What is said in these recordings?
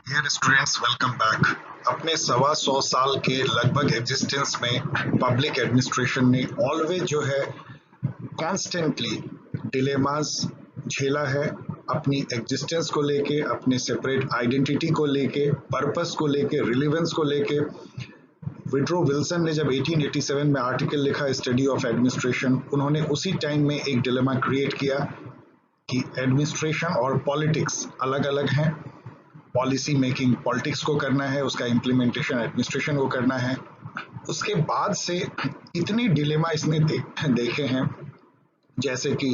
Dear students, welcome back. अपने 125 साल के लगभग एग्जिस्टेंस में पब्लिक एडमिनिस्ट्रेशन ने ऑलवेज जो है कॉन्स्टेंटली डिलेमास झेला है, अपनी एग्जिस्टेंस को लेके, अपने सेपरेट आइडेंटिटी को लेके, पर्पस को लेके, रिलीवेंस को लेके। विड्रो विल्सन ने जब 1887 में आर्टिकल लिखा स्टडी ऑफ एडमिनिस्ट्रेशन, उन्होंने उसी टाइम में एक डिलेमा क्रिएट किया कि एडमिनिस्ट्रेशन और पॉलिटिक्स अलग अलग हैं। पॉलिसी मेकिंग पॉलिटिक्स को करना है, उसका इम्प्लीमेंटेशन एडमिनिस्ट्रेशन को करना है। उसके बाद से इतने डिलेमा इसने देखे हैं, जैसे कि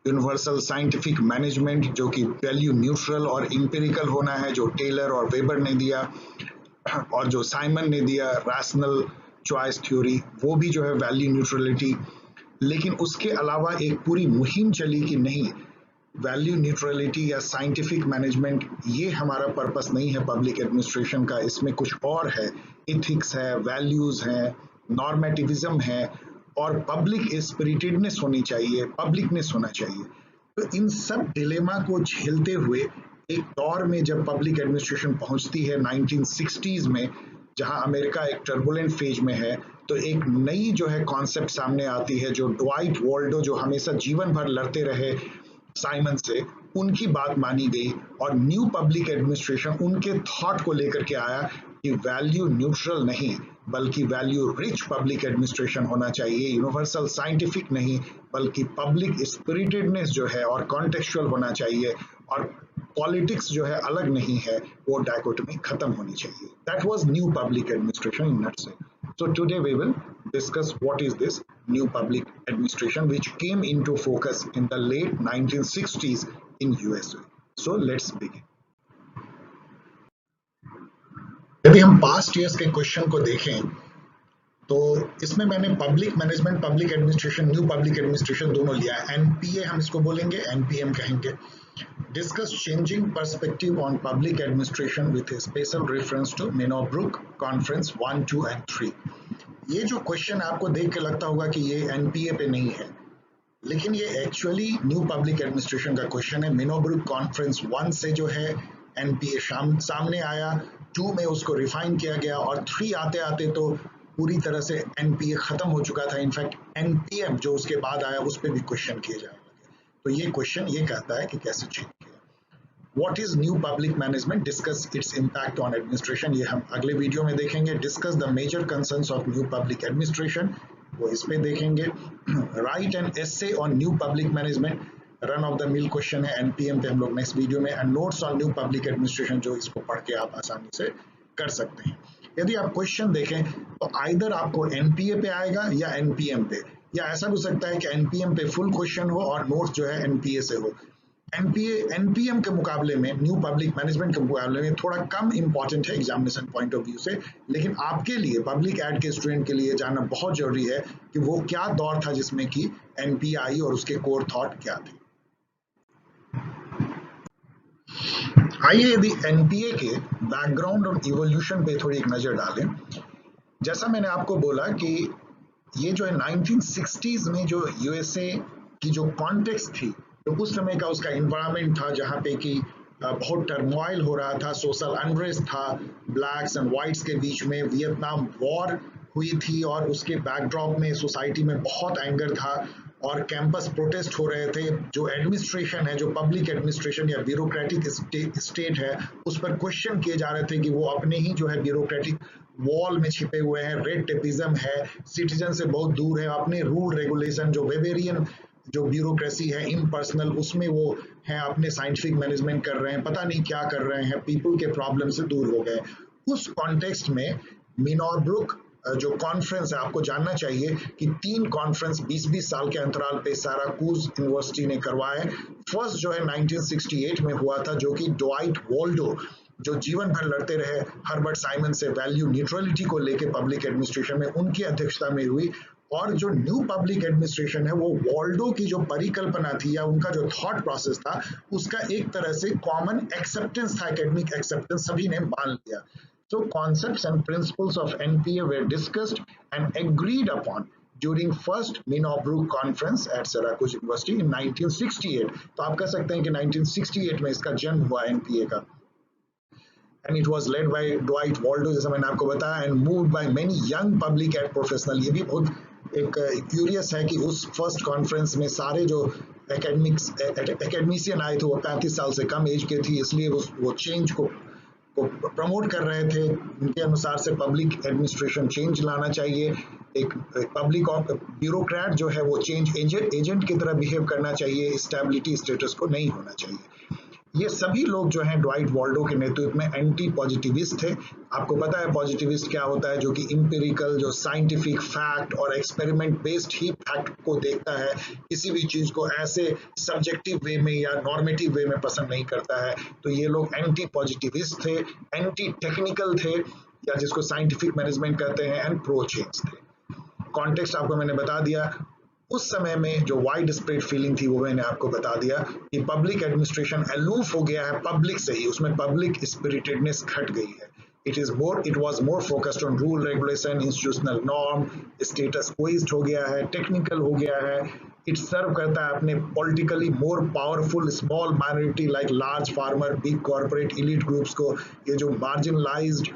यूनिवर्सल साइंटिफिक मैनेजमेंट जो कि वैल्यू न्यूट्रल और इंपेरिकल होना है, जो टेलर और वेबर ने दिया, और जो साइमन ने दिया रैशनल चॉइस थ्योरी, वो भी जो है वैल्यू न्यूट्रलिटी। लेकिन उसके अलावा एक पूरी मुहिम चली कि नहीं, वैल्यू न्यूट्रलिटी या साइंटिफिक मैनेजमेंट ये हमारा पर्पस नहीं है पब्लिक एडमिनिस्ट्रेशन का, इसमें कुछ और है, इथिक्स है, वैल्यूज है, नॉर्मेटिविज्म है, और पब्लिक स्पिरिटेडनेस होनी चाहिए, पब्लिकनेस होना चाहिए। तो इन सब डिलेमा को झेलते हुए एक दौर में जब पब्लिक एडमिनिस्ट्रेशन पहुंचती है 1960s में, जहां अमेरिका एक टर्बुलेंट फेज में है, तो एक नई जो है कॉन्सेप्ट सामने आती है, जो ड्वाइट वॉल्डो जो हमेशा जीवन भर लड़ते रहे साइमन से, उनकी बात मानी गई और न्यू पब्लिक एडमिनिस्ट्रेशन उनके थॉट को लेकर के आया कि वैल्यू न्यूट्रल नहीं बल्कि वैल्यू रिच पब्लिक एडमिनिस्ट्रेशन होना चाहिए, यूनिवर्सल साइंटिफिक नहीं बल्कि पब्लिक स्पिरिटेडनेस जो है और कॉन्टेक्चुअल होना चाहिए, और पॉलिटिक्स जो है अलग नहीं है, वो डायकोटमी खत्म होनी चाहिए। That was new public administration in nutshell. So today we will discuss what is this new public administration which came into focus in the late 1960s in USA. So let's begin. यदि हम past years के question को देखें तो इसमें मैंने public management, public administration, new public administration दोनों लिया है। एनपीए हम इसको बोलेंगे, एनपीएम कहेंगे। Discuss changing perspective on public administration with a special reference to Minobrook Conference 1, 2 and 3. ये जो क्वेश्चन आपको देख के लगता होगा कि ये एनपीए पे नहीं है, लेकिन ये एक्चुअली न्यू पब्लिक एडमिनिस्ट्रेशन का क्वेश्चन है। मिनोब्रुक कॉन्फ्रेंस 1 से जो है एनपीए सामने आया, 2 में उसको रिफाइन किया गया, और 3 आते आते तो पूरी तरह से एनपीए खत्म हो चुका था। इनफैक्ट एनपीएम जो उसके बाद आया उस पर भी क्वेश्चन किए जाने लगे। तो ये क्वेश्चन ये कहता है कि कैसे चेंज किया। What is new public management? Discuss its impact on administration. ये हम अगले वीडियो में देखेंगे। Discuss the major concerns of new public administration. वो इस पे देखेंगे। Write an essay on new public management. Run of the mill question है एनपीएम पे, हम लोग नेक्स्ट वीडियो में। And notes on new public administration, जो इसको पढ़ के आप आसानी से कर सकते हैं। यदि आप क्वेश्चन देखें तो आइदर आपको एनपीए पे आएगा या एनपीएम पे, या ऐसा भी हो सकता है कि एनपीएम पे फुल क्वेश्चन हो और नोट्स जो है एनपीए से हो। एनपीएम के मुकाबले में, न्यू पब्लिक मैनेजमेंट के मुकाबले में थोड़ा कम इंपॉर्टेंट है एग्जामिनेशन पॉइंट ऑफ व्यू से, लेकिन आपके लिए, पब्लिक एड के स्टूडेंट के लिए जानना बहुत जरूरी है कि वो क्या दौर था जिसमें कि एनपीए आई और उसके कोर थॉट क्या थे। आइए यदि एनपीए के बैकग्राउंड और इवोल्यूशन पे थोड़ी एक नजर डालें। जैसा मैंने आपको बोला कि ये जो है 1960s में जो यूएसए की जो कॉन्टेक्स्ट थी, तो उस समय का उसका इन्वायरमेंट था जहाँ पे कि बहुत टर्मोइल हो रहा था, सोशल अनरेस्ट था, ब्लैक्स एंड वाइट्स के बीच में वियतनाम वॉर हुई थी, और उसके बैकड्रॉप में सोसाइटी में बहुत एंगर था और कैंपस प्रोटेस्ट हो रहे थे। जो एडमिनिस्ट्रेशन है, जो पब्लिक एडमिनिस्ट्रेशन या ब्यूरोक्रेटिक स्टेट है, उस पर क्वेश्चन किए जा रहे थे कि वो अपने ही जो है ब्यूरोक्रेटिक वॉल में छिपे हुए हैं, रेड टेपिज्म है, सिटीजन से बहुत दूर है, अपने रूल रेगुलेशन जो वेबेरियन जो ब्यूरोक्रेसी है इम्पर्सनल, उसमें वो हैं, अपने साइंटिफिक मैनेजमेंट कर रहे हैं, पता नहीं क्या कर रहे हैं, पीपल के प्रॉब्लम से दूर हो गए। उस कॉन्टेक्स्ट में मिनोब्रुक जो कॉन्फ्रेंस है, आपको जानना चाहिए कि 3 कॉन्फ्रेंस 20-20 साल के अंतराल पे सिराकूज यूनिवर्सिटी ने करवाए। फर्स्ट जो है 1968 में हुआ था, जो कि ड्वाइट वॉल्डो जो जीवन भर लड़ते रहे हर्बर्ट साइमन से वैल्यू न्यूट्रलिटी को लेके पब्लिक एडमिनिस्ट्रेशन में, उनकी अध्यक्षता में हुई। और जो न्यू पब्लिक एडमिनिस्ट्रेशन है, वो वॉल्डो की जो परिकल्पना थी या उनका जो थॉट प्रोसेस था, उसका एक तरह से कॉमन एक्सेप्टेंस था, एकेडमिक एक्सेप्टेंस, सभी ने मान लिया। So concepts and principles of NPA were discussed and agreed upon during first Minobrook conference at Syracuse University in 1968. तो आप कह सकते हैं कि 1968 में इसका जन्म हुआ एनपीए का। and it was led by Dwight Waldo, जैसा मैंने आपको बताया, and moved by many young public ad professional। ये भी बहुत एक क्यूरियस है कि उस फर्स्ट कॉन्फ्रेंस में सारे जो एकेडमिशियन आए थे वो 35 साल से कम एज के थी, इसलिए वो चेंज को प्रमोट कर रहे थे। उनके अनुसार से पब्लिक एडमिनिस्ट्रेशन चेंज लाना चाहिए, एक पब्लिक ब्यूरोक्रेट जो है वो चेंज एजेंट की तरह बिहेव करना चाहिए, स्टेबिलिटी स्टेटस को नहीं होना चाहिए। ये सभी लोग जो हैं ड्वाइट वाल्डो के नेतृत्व में एंटी पॉजिटिविस्ट थे। आपको पता है पॉजिटिविस्ट क्या होता है, जो कि इंपेरिकल, जो साइंटिफिक फैक्ट और एक्सपेरिमेंट बेस्ड ही फैक्ट को देखता है, किसी भी चीज को ऐसे सब्जेक्टिव वे में या नॉर्मेटिव वे में पसंद नहीं करता है। तो ये लोग एंटी पॉजिटिविस्ट थे, एंटी टेक्निकल थे, या जिसको साइंटिफिक मैनेजमेंट कहते हैं, एंड प्रो चेंज थे। कॉन्टेक्स्ट आपको मैंने बता दिया। उस समय में जो वाइड स्प्रेड फीलिंग थी वो मैंने आपको बता दिया कि पब्लिक एडमिनिस्ट्रेशन अलूफ हो गया है पब्लिक से ही, उसमें पब्लिक स्पिरिटेडनेस घट गई है। It was more focused on rule regulation, institutional norm, status quoist हो गया है, टेक्निकल हो गया है। इट सर्व करता है अपने politically more powerful small minority like large farmer, big corporate, elite groups को। ये जो मार्जिनलाइज्ड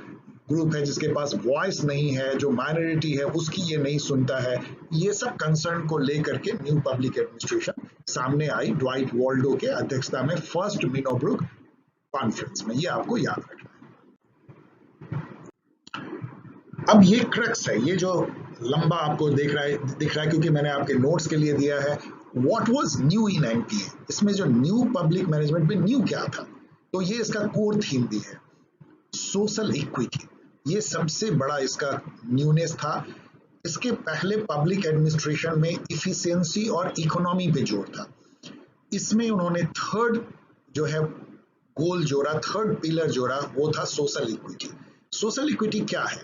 ग्रुप है जिसके पास वॉइस नहीं है, जो माइनॉरिटी है उसकी ये नहीं सुनता है, ये सब कंसर्न को लेकर के न्यू पब्लिक एडमिनिस्ट्रेशन सामने आई ड्वाइट वाल्डो के अध्यक्षता में फर्स्ट मिनोब्रुक कॉन्फ्रेंस में। ये आपको याद रखना है। अब ये क्रक्स है, ये जो लंबा आपको दिख रहा है क्योंकि मैंने आपके नोट्स के लिए दिया है। What was new in NPA, इसमें जो न्यू पब्लिक मैनेजमेंट में न्यू क्या था, तो ये इसका कोर थीम भी है, सोशल इक्विटी। ये सबसे बड़ा इसका न्यूनेस था। इसके पहले पब्लिक एडमिनिस्ट्रेशन में इफिशिएंसी और इकोनॉमी पे जोर था। इसमें उन्होंने थर्ड जो है गोल जोड़ा, थर्ड पिलर जोड़ा, वो था सोशल इक्विटी। सोशल इक्विटी क्या है?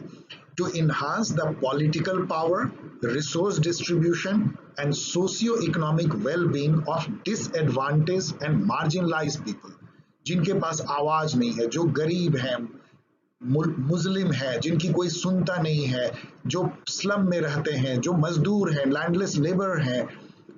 To enhance the political power, resource distribution and socio economic well being of disadvantage and marginalised people, जिनके पास आवाज नहीं है, जो गरीब हैं, मुस्लिम है, जिनकी कोई सुनता नहीं है, जो स्लम में रहते हैं, जो मजदूर हैं, लैंडलेस लेबर हैं,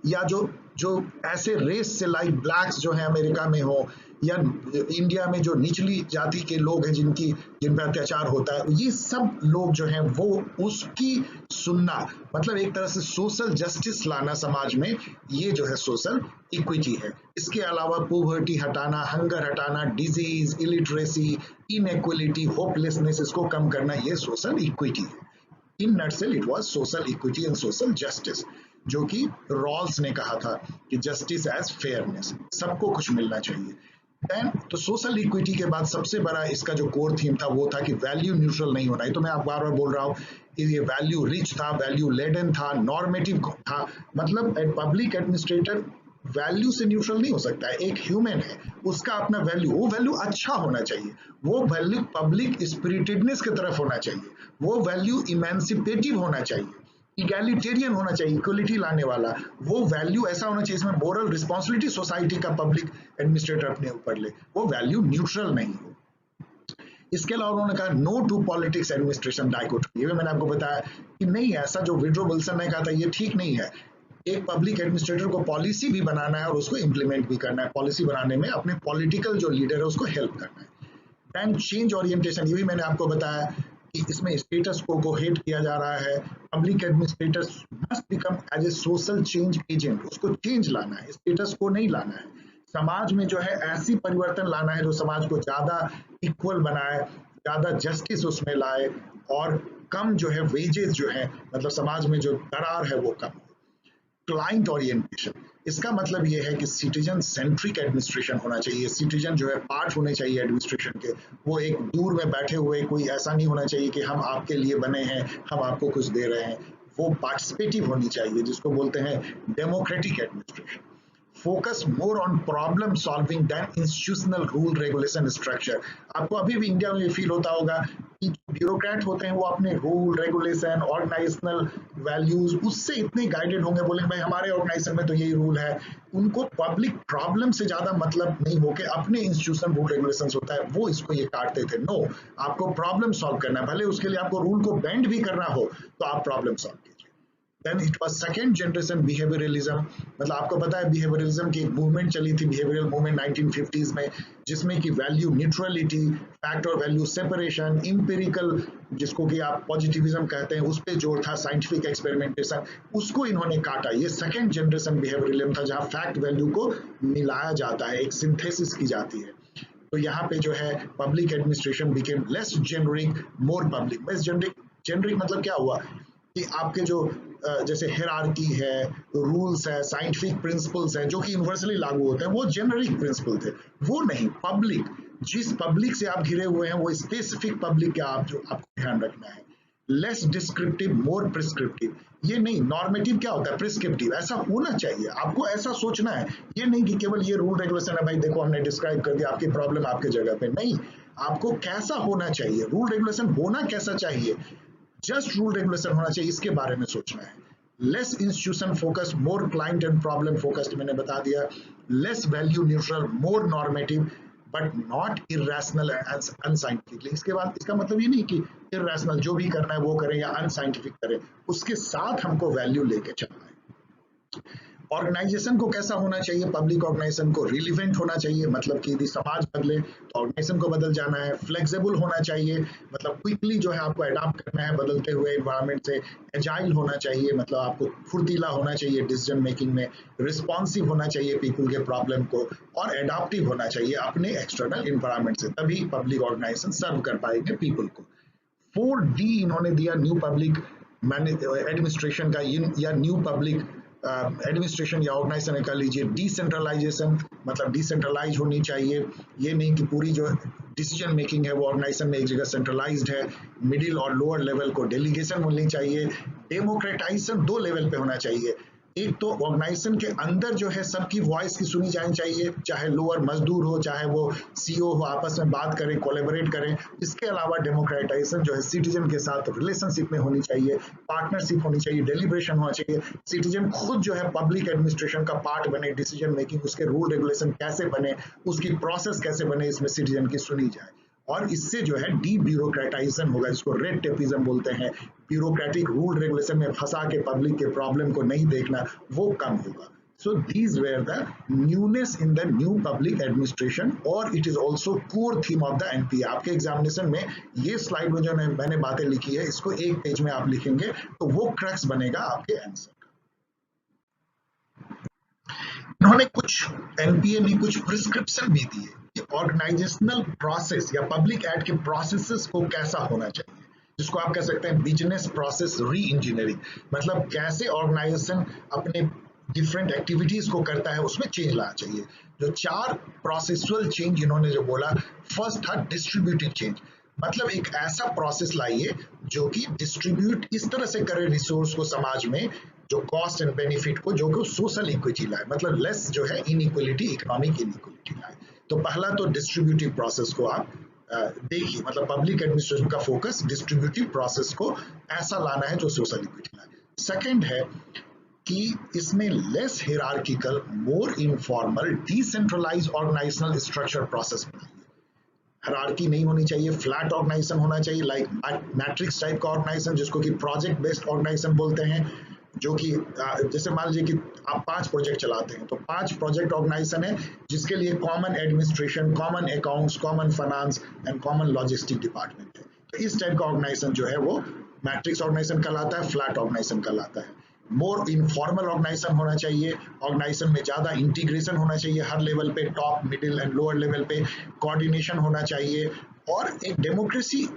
या जो ऐसे रेस से लाइक ब्लैक्स जो हैं अमेरिका में हो, या इंडिया में जो निचली जाति के लोग हैं जिन पर अत्याचार होता है, ये सब लोग जो हैं वो उसकी सुनना, मतलब एक तरह से सोशल जस्टिस लाना समाज में, ये जो है सोशल इक्विटी है। इसके अलावा पॉवर्टी हटाना, हंगर हटाना, डिजीज, इलिटरेसी, इनइक्वालिटी, होपलेसनेस, इसको कम करना, ये सोशल इक्विटी है। In nutshell it was social equity and social justice, जो कि रॉल्स ने कहा था कि जस्टिस एज फेयरनेस, सबको कुछ मिलना चाहिए। तो सोशल इक्विटी के बाद सबसे बड़ा इसका जो कोर थीम था वो था कि वैल्यू न्यूट्रल नहीं होना है। तो मैं आप बार बार बोल रहा हूँ कि ये वैल्यू रिच था, वैल्यू लेडन था, नॉर्मेटिव था। मतलब पब्लिक एडमिनिस्ट्रेटर वैल्यू से न्यूट्रल नहीं हो सकता है। एक ह्यूमन है, उसका अपना वैल्यू, वो वैल्यू अच्छा होना चाहिए, वो वैल्यू पब्लिक स्पिरिटेडनेस की तरफ होना चाहिए, वो वैल्यू इमेंसिपेटिव होना चाहिए, इगैलिटेरियन होना चाहिए, इक्वलिटी लाने वाला, वो वैल्यू ऐसा होना चाहिए इसमें मोरल रिस्पॉन्सिबिलिटी सोसाइटी का पब्लिक एडमिनिस्ट्रेटर अपने ऊपर ले, वो वैल्यू न्यूट्रल नहीं हो। इसके अलावा उन्होंने कहा no to politics administration dichotomy. ये भी मैंने आपको बताया कि नहीं, ऐसा जो विड्रो विल्सन ने कहा था ये ठीक नहीं है। एक पब्लिक एडमिनिस्ट्रेटर को पॉलिसी भी बनाना है और उसको इम्प्लीमेंट भी करना है, पॉलिसी बनाने में अपने पॉलिटिकल जो लीडर है उसको हेल्प करना है। देन चेंज ओरिएंटेशन, ये भी मैंने आपको बताया कि इसमें स्टेटस को हेट किया जा रहा है। Public administrators must become as a social change agent, उसको चेंज लाना है, स्टेटस को नहीं लाना है। समाज में जो है ऐसी परिवर्तन लाना है जो समाज को ज्यादा इक्वल बनाए, ज्यादा जस्टिस उसमें लाए, और कम जो है वेजेस जो है, मतलब समाज में जो दरार है वो कम हो। क्लाइंट ओरिएंटेशन, इसका मतलब ये है कि सिटीजन सेंट्रिक एडमिनिस्ट्रेशन होना चाहिए। सिटीजन जो है पार्ट होने चाहिए एडमिनिस्ट्रेशन के, वो एक दूर में बैठे हुए कोई ऐसा नहीं होना चाहिए कि हम आपके लिए बने हैं, हम आपको कुछ दे रहे हैं। वो पार्टिसिपेटिव होनी चाहिए, जिसको बोलते हैं democratic administration. Focus more on problem solving then institutional rule regulation structure. आपको अभी भी इंडिया में फील होता होगा कि ब्यूरोक्रेट होते हैं वो अपने रूल रेगुलेशन, ऑर्गेनाइजेशनल वैल्यूज, उससे इतने गाइडेड होंगे, बोलेंगे भाई हमारे ऑर्गेनाइजेशन में तो यही रूल है। उनको पब्लिक प्रॉब्लम से ज्यादा मतलब नहीं हो के अपने इंस्टीट्यूशन रूल रेगुलेशन होता है, वो इसको ये काटते थे। नो, आपको प्रॉब्लम सॉल्व करना है, भले उसके लिए आपको रूल को बेंड भी करना हो तो आप प्रॉब्लम सॉल्व कीजिए। Then it was second generation behaviouralism, मतलब आपको पता है बिहेवियरलिज्म की एक मूवमेंट चली थी, बिहेवियरल मूवमेंट 1950s में, जिसमें कि वैल्यू न्यूट्रलिटी, फैक्ट और वैल्यू सेपरेशन, इंपेरिकल जिसको कि आप पॉजिटिविज्म कहते हैं उस पर जोर था, साइंटिफिक एक्सपेरिमेंटेशन, उसको इन्होंने काटा। ये सेकंड जनरेशन बिहेवियरलिज्म था जहाँ फैक्ट वैल्यू को मिलाया जाता है, एक सिंथेसिस की जाती है। तो यहाँ पे जो है public administration became less generic मोर पब्लिक। लेस जेनरिक, जेनरिक मतलब क्या हुआ कि आपके जो जैसे हेरारकी है, रूल्स है, साइंटिफिक प्रिंसिपल्स हैं जो कि यूनिवर्सली लागू होते हैं, वो जेनरिक प्रिंसिपल थे। वो नहीं, पब्लिक, जिस पब्लिक से आप घिरे हुए हैं वो स्पेसिफिक पब्लिक का आप जो आपको ध्यान रखना है। लेस डिस्क्रिप्टिव मोर प्रिस्क्रिप्टिव, ये नहीं, नॉर्मेटिव क्या होता है, प्रिस्क्रिप्टिव, ऐसा होना चाहिए, आपको ऐसा सोचना है। ये नहीं कि केवल ये रूल रेगुलेशन है, भाई देखो हमने डिस्क्राइब कर दिया, आपकी प्रॉब्लम आपके जगह पे नहीं, आपको कैसा होना चाहिए, रूल रेगुलेशन होना कैसा चाहिए, जस्ट रूल रेगुलेशन होना चाहिए, इसके बारे में सोचना है। Less institution focus more client and problem focused, मैंने बता दिया। Less value neutral more normative but not irrational and unscientifically. इसके बाद इसका मतलब ये नहीं कि इरेशनल जो भी करना है वो करें या अनसाइंटिफिक करें, उसके साथ हमको वैल्यू लेके चलना है। ऑर्गेनाइजेशन को कैसा होना चाहिए, पब्लिक ऑर्गेनाइजेशन को रिलीवेंट होना चाहिए, मतलब कि यदि समाज बदले तो ऑर्गेनाइजेशन को बदल जाना है। फ्लेक्सिबल होना चाहिए, मतलब क्विकली जो है आपको अडाप्ट करना है बदलते हुए इन्वायरमेंट से। एजाइल होना चाहिए, मतलब आपको फुर्तीला होना चाहिए डिसीजन मेकिंग में। रिस्पॉन्सिव होना चाहिए पीपल के प्रॉब्लम को, और एडाप्टिव होना चाहिए अपने एक्सटर्नल इन्वायरमेंट से, तभी पब्लिक ऑर्गेनाइजेशन सर्व कर पाएंगे पीपल को। 4D इन्होंने दिया न्यू पब्लिक एडमिनिस्ट्रेशन का, या न्यू पब्लिक एडमिनिस्ट्रेशन या ऑर्गेनाइजेशन कह लीजिए। डिसेंट्रलाइजेशन, मतलब डिसेंट्रलाइज होनी चाहिए, ये नहीं कि पूरी जो डिसीजन मेकिंग है वो ऑर्गेनाइजेशन में एक जगह सेंट्रलाइज्ड है। मिडिल और लोअर लेवल को डेलीगेशन मिलनी चाहिए। डेमोक्रेटाइजेशन 2 लेवल पे होना चाहिए, एक तो ऑर्गेनाइजेशन के अंदर जो है सबकी वॉइस की सुनी जानी चाहिए, चाहे लोअर मजदूर हो, चाहे वो सीईओ हो, आपस में बात करें, कोलैबोरेट करें। इसके अलावा डेमोक्रेटाइजेशन जो है सिटीजन के साथ रिलेशनशिप में होनी चाहिए, पार्टनरशिप होनी चाहिए, डेलिब्रेशन होना चाहिए। सिटीजन खुद जो है पब्लिक एडमिनिस्ट्रेशन का पार्ट बने, डिसीजन मेकिंग, उसके रूल रेगुलेशन कैसे बने, उसकी प्रोसेस कैसे बने, इसमें सिटीजन की सुनी जाए। और इससे जो है डी ब्यूरोक्रेटाइजेशन होगा, जिसको रेड टेपिज्म बोलते हैं, ब्यूरोक्रेटिक रूल रेगुलेशन में फंसा के पब्लिक के प्रॉब्लम को नहीं देखना, वो कम होगा। So these were the newness in the new public administration, और it is also core theme of the NPA। आपके एग्जामिनेशन में ये स्लाइड में जो मैंने बातें लिखी है, इसको एक पेज में आप लिखेंगे तो वो क्रक्स बनेगा आपके आंसर का। इन्होंने कुछ, एनपीए ने कुछ प्रिस्क्रिप्शन भी दिए कि ऑर्गेनाइजेशनल प्रोसेस या पब्लिक एक्ट के प्रोसेसेस को कैसा होना चाहिए, जिसको आप कह सकते हैं बिजनेस प्रोसेस री इंजीनियरिंग, मतलब कैसे ऑर्गेनाइजेशन अपने डिफरेंट एक्टिविटीज को करता है, उसमें चेंज लाना चाहिए। जो 4 प्रोसेसुअल चेंज इन्होंने जो बोला, फर्स्ट था डिस्ट्रीब्यूटिव चेंज, मतलब एक ऐसा प्रोसेस लाइए जो कि डिस्ट्रीब्यूट इस तरह से करे रिसोर्स को समाज में, जो कॉस्ट एंड बेनिफिट को, जो कि सोशल इक्विटी लाए, मतलब लेस जो है इनइक्वलिटी, इकोनॉमिक इनइक्वलिटी लाए। तो पहला तो डिस्ट्रीब्यूटिव प्रोसेस को आप देखिए, मतलब पब्लिक एडमिनिस्ट्रेशन का फोकस डिस्ट्रीब्यूटिव प्रोसेस को ऐसा लाना है जो सोशल इक्विटी लाए। सेकंड है कि इसमें less hierarchical more informal decentralise organisational structure process बनाइए। हायरार्की नहीं होनी चाहिए, फ्लैट ऑर्गेनाइजेशन होना चाहिए, लाइक मैट्रिक्स टाइप का ऑर्गेनाइजेशन, जिसको कि प्रोजेक्ट बेस्ड ऑर्गेनाइजेशन बोलते हैं, जो कि जैसे मान लीजिए कि आप 5 प्रोजेक्ट चलाते हैं, तो 5 प्रोजेक्ट ऑर्गेनाइजेशन है जिसके लिए common administration, common accounts, common finance and common logistic department है। तो इस टाइप का ऑर्गेनाइजेशन जो है वो मैट्रिक्स ऑर्गेनाइजेशन कहलाता है, फ्लैट ऑर्गेनाइजेशन कहलाता है। मोर इनफॉर्मल ऑर्गेनाइजेशन होना चाहिए, ऑर्गेनाइजेशन में ज्यादा इंटीग्रेशन होना चाहिए हर लेवल पे, top, middle and lower level पे कोऑर्डिनेशन होना चाहिए, और एक डेमोक्रेसी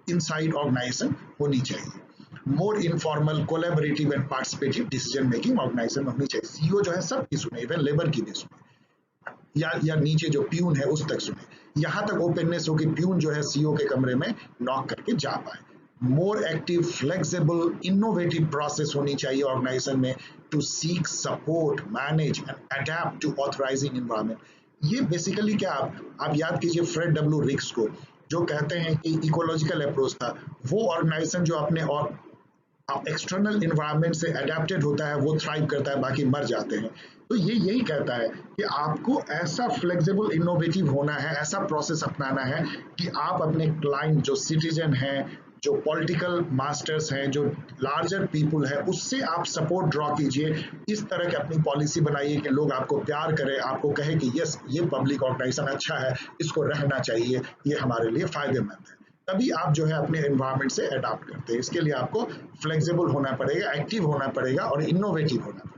इनसाइड ऑर्गेनाइजेशन होनी चाहिए। More informal, collaborative and participative decision making organisation होनी चाहिए। सीईओ जो है सबकी सुने, इवन लेबर की भी सुने, या नीचे जो प्यून है उस तक सुने, यहाँ तक ओपननेस हो कि प्यून जो है सीईओ के कमरे में नॉक करके जा पाए। More active, flexible, innovative process होनी चाहिए ऑर्गेनाइजेशन में to seek support, manage and adapt to authorising environment. ये बेसिकली क्या, आप याद कीजिए फ्रेड डब्ल्यू रिक्स को, जो कहते हैं कि इकोलॉजिकल अप्रोच था, वो ऑर्गेनाइजेशन जो अपने और एक्सटर्नल इन्वायरमेंट से अडेप्टेड होता है वो थ्राइव करता है, बाकी मर जाते हैं। तो ये यही कहता है कि आपको ऐसा फ्लेक्सिबल, इनोवेटिव होना है, ऐसा प्रोसेस अपनाना है कि आप अपने क्लाइंट जो सिटीजन हैं, जो पॉलिटिकल मास्टर्स हैं, जो लार्जर पीपल है, उससे आप सपोर्ट ड्रॉ कीजिए। इस तरह की अपनी पॉलिसी बनाइए कि लोग आपको प्यार करें, आपको कहे कि यस ये पब्लिक ऑर्गेनाइजेशन अच्छा है, इसको रहना चाहिए, ये हमारे लिए फायदेमंद है। तभी आप जो है अपने एनवायरनमेंट से अडॉप्ट करते हैं। इसके लिए आपको फ्लेक्सिबल होना पड़ेगा, एक्टिव होना पड़ेगा और इनोवेटिव होना पड़ेगा।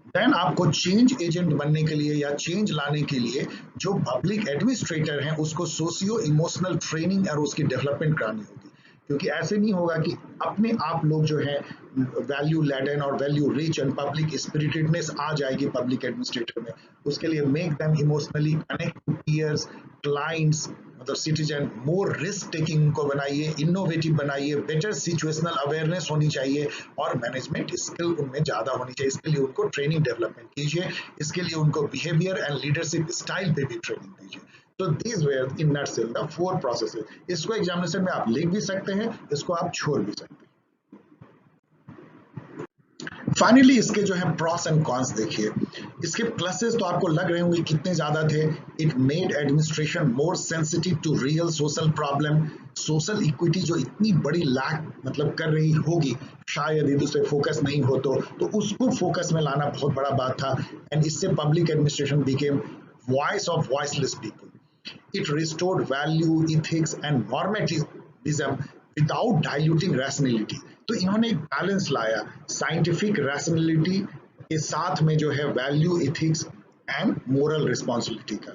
देन आपको चेंज एजेंट बनने के लिए या चेंज लाने के लिए जो पब्लिक एडमिनिस्ट्रेटर हैं उसको सोशियो इमोशनल ट्रेनिंग और उसकी डेवलपमेंट करानी होगी। क्योंकि ऐसे नहीं होगा कि अपने आप लोग जो है वैल्यू लेडन और value rich and public spiritedness आ जाएगी पब्लिक एडमिनिस्ट्रेटर में। उसके लिए make them emotionally connect to peers, clients, मतलब सिटीजन, मोर रिस्क टेकिंग को बनाइए, इनोवेटिव बनाइए, बेटर सिचुएशनल अवेयरनेस होनी चाहिए और मैनेजमेंट स्किल उनमें ज्यादा होनी चाहिए। इसके लिए उनको ट्रेनिंग डेवलपमेंट कीजिए, इसके लिए उनको बिहेवियर एंड लीडरशिप स्टाइल पे भी ट्रेनिंग दीजिए। तो these where in nutshell the 4 processes. इसको एग्जामिनेशन में आप लिख भी सकते हैं, इसको आप छोड़ भी सकते हैं। फाइनली इसके जो है प्रॉस एंड कॉन्स देखिए। इसके प्लसेस तो आपको लग रहे होंगे कितने ज्यादा थे। It made administration more sensitive to real social problem. Social equity जो इतनी बड़ी लैक मतलब कर रही होगी शायद यदि उस पर फोकस नहीं हो तो उसको फोकस में लाना बहुत बड़ा बात था। एंड इससे public administration became voice of voiceless people. It restored value, ethics and normatism without diluting rationality. तो इन्होंने एक बैलेंस लाया साइंटिफिक रैशनैलिटी के साथ में जो है value, ethics and moral responsibility का।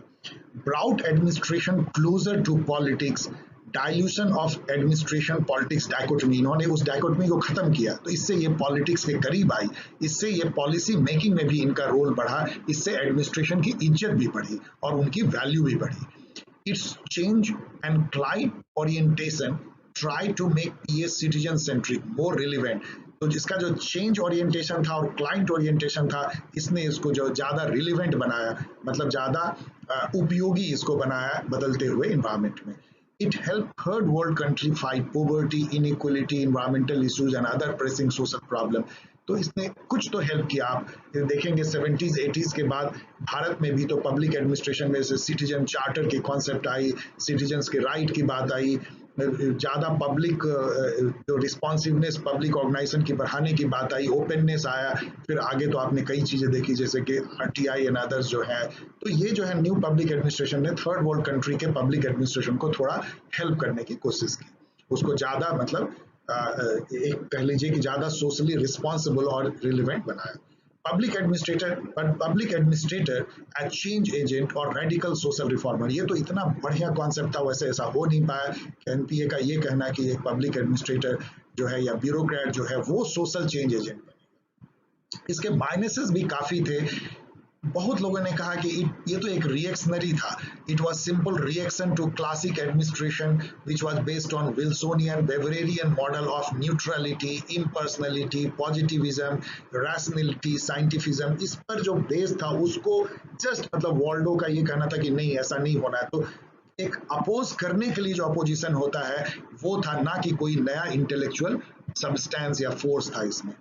Brought administration closer to politics, dilution of administration politics dichotomy, इन्होंने उस डायकोटमी को खत्म किया। तो इससे ये पॉलिटिक्स के करीब आई, इससे ये पॉलिसी मेकिंग में भी इनका रोल बढ़ा, इससे एडमिनिस्ट्रेशन की इज्जत भी बढ़ी और उनकी वैल्यू भी बढ़ी। Its change and client orientation try to make PS citizen centric more relevant. तो जिसका जो चेंज ओरिएंटेशन था और क्लाइंट ओरिएंटेशन था, इसने इसको जो ज्यादा रिलेवेंट बनाया, मतलब ज्यादा उपयोगी इसको बनाया बदलते हुए इन्वायरमेंट में। It helped third world country fight poverty, inequality, environmental issues and other pressing social problem. तो इसने कुछ तो हेल्प किया। आप देखेंगे 70s 80s के बाद भारत में भी तो पब्लिक एडमिनिस्ट्रेशन में से सिटीजन चार्टर की कॉन्सेप्ट आई, सिटीजन्स के राइट की बात आई, ज़्यादा पब्लिक जो रिस्पॉन्सिवनेस पब्लिक ऑर्गेनाइजेशन की बढ़ाने की बात आई, ओपननेस आया। फिर आगे तो आपने कई चीज़ें देखी जैसे कि RTI एंड अदर्स जो है। तो ये जो है न्यू पब्लिक एडमिनिस्ट्रेशन ने थर्ड वर्ल्ड कंट्री के पब्लिक एडमिनिस्ट्रेशन को थोड़ा हेल्प करने की कोशिश की, उसको ज़्यादा मतलब एक कह लीजिए कि ज़्यादा सोशली रिस्पॉन्सिबल और रिलेवेंट बनाया। Public administrator as change agent और रेडिकल सोशल रिफॉर्मर, ये तो इतना बढ़िया कॉन्सेप्ट था, वैसे ऐसा हो नहीं पाया। NPA का ये कहना कि एक पब्लिक एडमिनिस्ट्रेटर जो है या ब्यूरोक्रेट जो है वो सोशल चेंज एजेंट बनेगा। इसके माइनसेस भी काफ़ी थे। बहुत लोगों ने कहा कि ये तो एक रिएक्शनरी था। It was simple reaction to classic administration which was based on Wilsonian Weberian model of neutrality, impersonality, positivism, rationality, scientism. इस पर जो बेस था उसको जस्ट मतलब वॉल्डो का ये कहना था कि नहीं ऐसा नहीं होना है। तो एक अपोज करने के लिए जो अपोजिशन होता है वो था, ना कि कोई नया इंटेलेक्चुअल सब्सटेंस या फोर्स था इसमें।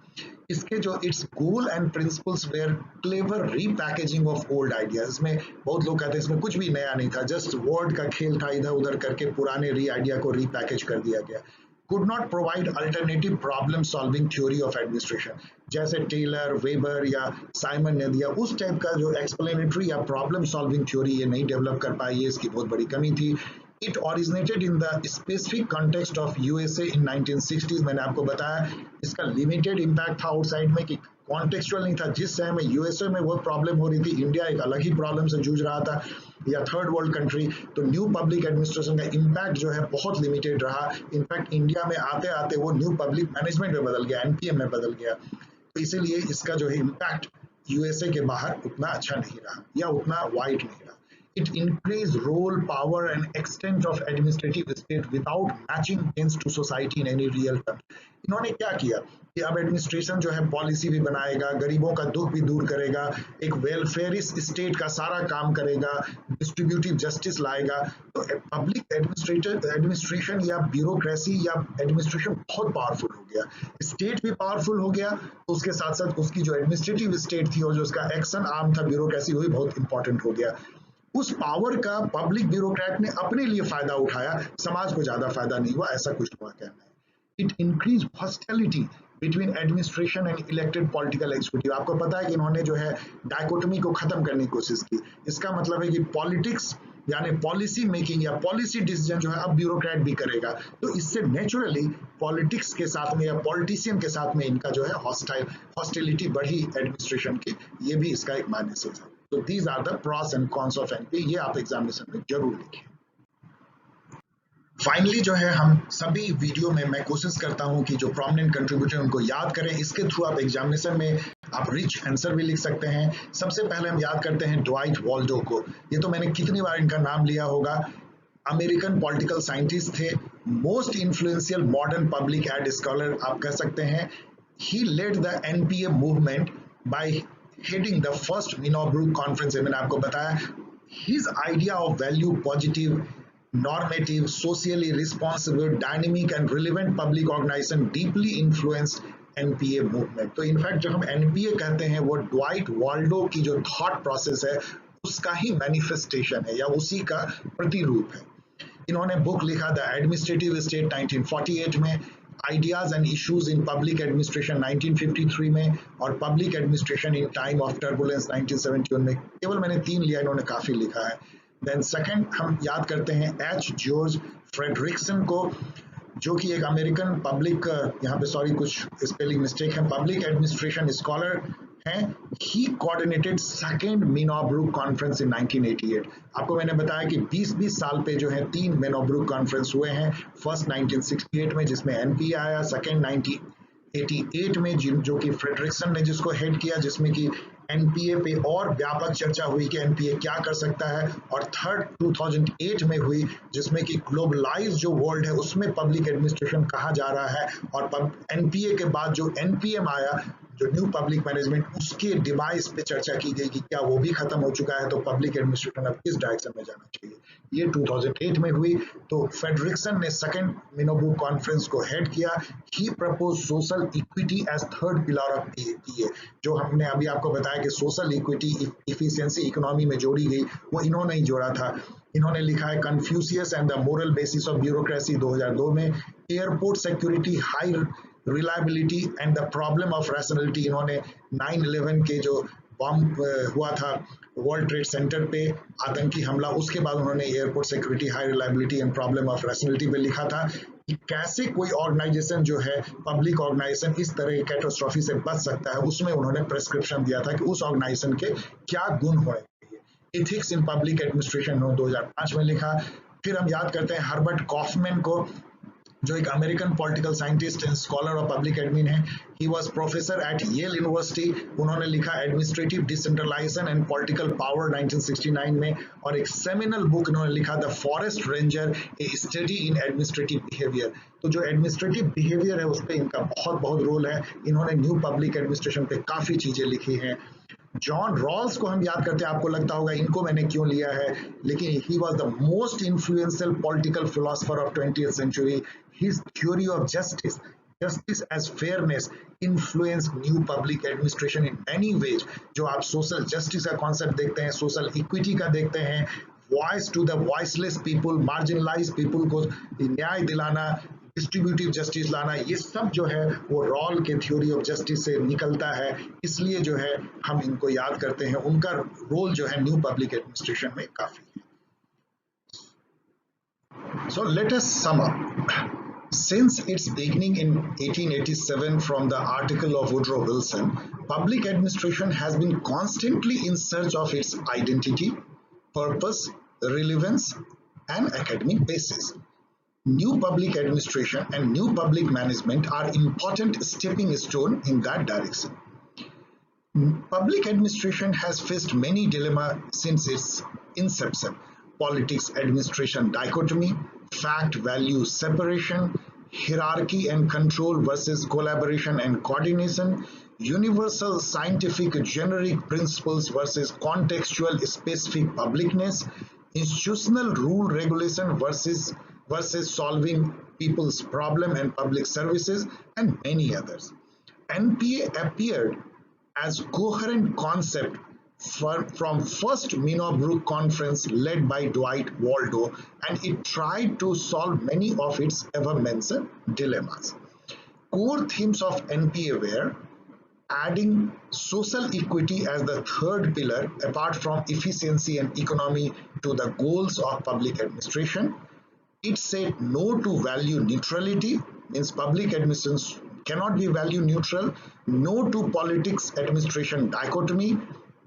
इसके जो it's goal and principles were clever repackaging of old ideas. इसमें बहुत लोग कहते हैं इसमें कुछ भी नया नहीं था, जस्ट वर्ड का खेल था, इधर उधर करके पुराने आइडिया को रीपैकेज कर दिया गया। could not provide alternative problem solving theory of administration, जैसे टेलर, वेबर या साइमन ने दिया उस टाइप का जो एक्सप्लेनेटरी या प्रॉब्लम सॉल्विंग थ्योरी ये नहीं डेवलप कर पाई, ये इसकी बहुत बड़ी कमी थी। It originated in the specific context of USA in 1960s। मैंने आपको बताया इसका लिमिटेड इम्पैक्ट था आउटसाइड में, कि कॉन्टेक्चुअल नहीं था। जिस समय में यूएसए में वो प्रॉब्लम हो रही थी, इंडिया एक अलग ही प्रॉब्लम से जूझ रहा था, या थर्ड वर्ल्ड कंट्री। तो न्यू पब्लिक एडमिनिस्ट्रेशन का इम्पैक्ट जो है बहुत लिमिटेड रहा। इनफैक्ट इंडिया में आते आते वो न्यू पब्लिक मैनेजमेंट में बदल गया, NPM में बदल गया। तो इसीलिए इसका जो है इम्पैक्ट यूएसए के बाहर उतना अच्छा नहीं रहा या उतना वाइड नहीं रहा। It increased role, power and extent of administrative state without matching gains to society in any real term। इन्होंने क्या किया कि अब एडमिनिस्ट्रेशन जो है पॉलिसी भी बनाएगा, गरीबों का दुख भी दूर करेगा, एक वेलफेयरिस्ट स्टेट का सारा काम करेगा, डिस्ट्रीब्यूटिव जस्टिस लाएगा। तो पब्लिक एडमिनिस्ट्रेशन या ब्यूरोक्रेसी या एडमिनिस्ट्रेशन बहुत पावरफुल हो गया, स्टेट भी पावरफुल हो गया। तो उसके साथ साथ उसकी जो एडमिनिस्ट्रेटिव स्टेट थी और जो उसका एक्शन आर्म था ब्यूरोक्रेसी, वो भी बहुत इंपॉर्टेंट हो गया। उस पावर का पब्लिक ब्यूरोक्रेट ने अपने लिए फायदा उठाया, समाज को ज्यादा फायदा नहीं हुआ, ऐसा कुछ हुआ कहना है। It increase hostility between administration and elected political executive. आपको पता है कि इन्होंने जो है डायकोटमी को खत्म करने की कोशिश की। इसका मतलब है कि पॉलिटिक्स यानी पॉलिसी मेकिंग या पॉलिसी डिसीजन जो है अब ब्यूरोक्रेट भी करेगा, तो इससे नेचुरली पॉलिटिक्स के साथ में या पॉलिटिशियन के साथ में इनका जो है हॉस्टिलिटी बढ़ी एडमिनिस्ट्रेशन की। ये भी इसका एक माइनस है। तो these are the pros and cons of NPA, ये आप एग्जामिनेशन में जरूर लिखें। फाइनली जो है हम सभी वीडियो में मैं कोशिश करता हूं कि जो प्रोमिनेंट कंट्रीब्यूटर उनको याद करें, इसके थ्रू आप एग्जामिनेशन में आप रिच आंसर भी लिख सकते हैं। सबसे पहले हम याद करते हैं ड्वाइट वॉल्डो को। ये तो मैंने कितनी बार इनका नाम लिया होगा। अमेरिकन पॉलिटिकल साइंटिस्ट थे, most influential modern public ad scholar आप कह सकते हैं। He led the NPA movement by heading the first Minnowbrook conference. मैंने आपको बताया his idea of value positive normative, socially responsible, dynamic and relevant public organization deeply influenced NPA movement। तो in fact जब हम NPA कहते हैं वो ड्वाइट वाल्डो की जो थॉट प्रोसेस है उसका ही मैनिफेस्टेशन है या उसी का प्रतिरूप है। इन्होंने बुक लिखा द एडमिनिस्ट्रेटिव स्टेट 1948 में, ideas and issues in public administration 1953 में, और public administration in time of turbulence 1971 में। केवल मैंने 3 लिया, इन्होंने काफी लिखा है। देन सेकंड हम याद करते हैं एच जॉर्ज फ्रेडरिक्सन को, जो कि एक अमेरिकन पब्लिक, यहाँ पे सॉरी कुछ स्पेलिंग मिस्टेक है, पब्लिक एडमिनिस्ट्रेशन स्कॉलर हैं। ही coordinated second Minnowbrook conference in 1988। आपको मैंने बताया कि 20-20 साल पे जो है 3 मिनोब्रूक कॉन्फ्रेंस हुए हैं। फर्स्ट 1968 में जिसमें एनपीए आया, सेकंड 1988 में जो कि फ्रेडरिक्सन ने जिसको हेड किया, जिसमें कि एनपीए पे और व्यापक चर्चा हुई कि एनपीए क्या कर सकता है, और थर्ड 2008 में हुई जिसमें कि ग्लोबलाइज जो वर्ल्ड है उसमें पब्लिक एडमिनिस्ट्रेशन कहा जा रहा है, और एनपीए के बाद जो एनपीएम आया जो न्यू पब्लिक मैनेजमेंट, उसके डिवाइस पे चर्चा की गई कि क्या वो भी खत्म हो चुका है, तो पब्लिक एडमिनिस्ट्रेशन अब किस डायरेक्शन में जाना चाहिए। ये 2008 में हुई। तो फ्रेडरिक्सन ने सेकंड मिनोब्रूक कॉन्फ्रेंस को हेड किया। He propose social equity as third pillar of PA. जो हमने अभी आपको बताया कि सोशल इक्विटी इफिशिएंसी इकोनॉमी में जोड़ी गई, वो इन्होंने ही जोड़ा था। इन्होंने लिखा है Confucius and the moral basis of bureaucracy 2002 में। Airport security, high reliability and the problem of rationality, इन्होंने 9/11 के जो बम हुआ था वर्ल्ड ट्रेड सेंटर पे आतंकी हमला, उसके बाद उन्होंने airport security, high reliability and problem of rationality पे लिखा था कि कैसे कोई ऑर्गेनाइजेशन जो है पब्लिक ऑर्गेनाइजेशन इस तरह की कैटास्ट्रॉफी से बच सकता है। उसमें उन्होंने प्रेस्क्रिप्शन दिया था कि उस ऑर्गेनाइजेशन के क्या गुण होने चाहिए। एथिक्स इन पब्लिक एडमिनिस्ट्रेशन 2005 में लिखा। फिर हम याद करते हैं हर्बर्ट कॉफमैन को, जो एक American political scientist and scholar of public admin है। He was professor at Yale University. उन्होंने लिखा administrative decentralisation and political power 1969 में, और एक सेमिनल बुक इन्होंने लिखा the forest ranger, a study in administrative behaviour. तो जो एडमिनिस्ट्रेटिव बिहेवियर है उस पर इनका बहुत रोल है। इन्होंने न्यू पब्लिक एडमिनिस्ट्रेशन पे काफी चीजें लिखी हैं। जॉन रॉल्स को हम याद करते हैं, आपको लगता होगा इनको मैंने क्यों लिया है, लेकिन he was the most influential political philosopher of 20th century. His theory of justice as fairness influenced new public administration in many ways। जो आप सोशल जस्टिस का कॉन्सेप्ट देखते हैं, सोशल इक्विटी का देखते हैं, voice to the voiceless people, marginalise people को न्याय दिलाना, डिस्ट्रीब्यूटिव जस्टिस लाना, ये सब जो है वो रॉल के थ्योरी ऑफ जस्टिस से निकलता है। इसलिए जो है हम इनको याद करते हैं, उनका रोल जो है न्यू पब्लिक एडमिनिस्ट्रेशन में काफी है। So let us sum up. Since its beginning in 1887 from the article of Woodrow Wilson, public administration has been constantly in search of its identity, purpose, relevance, and academic basis. New public administration and new public management are important stepping stones in that direction. Public administration has faced many dilemmas since its inception. Politics administration dichotomy, fact value separation, hierarchy and control versus collaboration and coordination, universal scientific generic principles versus contextual specific publicness, institutional rule regulation versus solving people's problem and public services, and many others. NPA appeared as coherent concept from first Minot conference led by Dwight Waldo, and it tried to solve many of its ever mentioned dilemmas. Core themes of NPA were adding social equity as the third pillar apart from efficiency and economy to the goals of public administration. It said no to value neutrality, means public administration cannot be value neutral, no to politics administration dichotomy,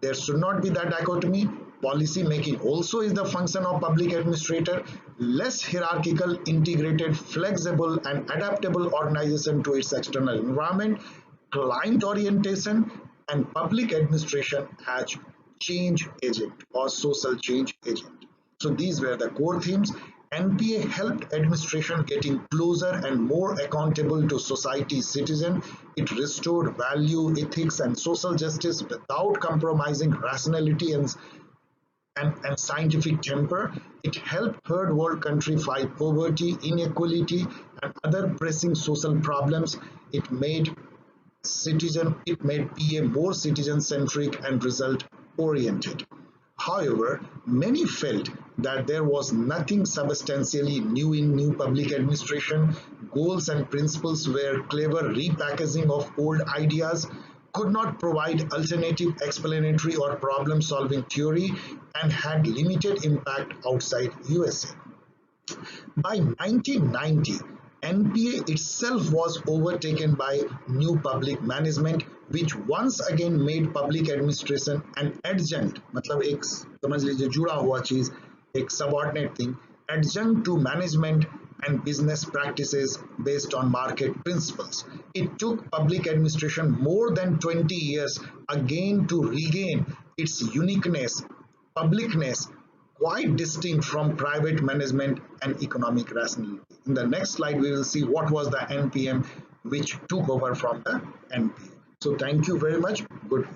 there should not be that dichotomy. Policy making also is the function of public administrator, less hierarchical, integrated, flexible and adaptable organization to its external environment, client orientation, and public administration as change agent or social change agent. So these were the core themes. NPA helped administration getting closer and more accountable to society's citizen. It restored value, ethics, and social justice without compromising rationality and scientific temper. It helped third world countries fight poverty, inequality, and other pressing social problems. It made PA more citizen-centric and result-oriented. However, many felt that there was nothing substantially new in new public administration. Goals and principles were clever repackaging of old ideas, could not provide alternative explanatory or problem-solving theory, and had limited impact outside USA. By 1990, NPA itself was overtaken by new public management, which once again made public administration an adjunct, मतलब एक समझ लीजिए जुड़ा हुआ चीज, एक subordinate thing, adjunct to management and business practices based on market principles. It took public administration more than 20 years again to regain its uniqueness, publicness, quite distinct from private management and economic rationality. In the next slide, we will see what was the NPM which took over from the NPA. So thank you very much. Good.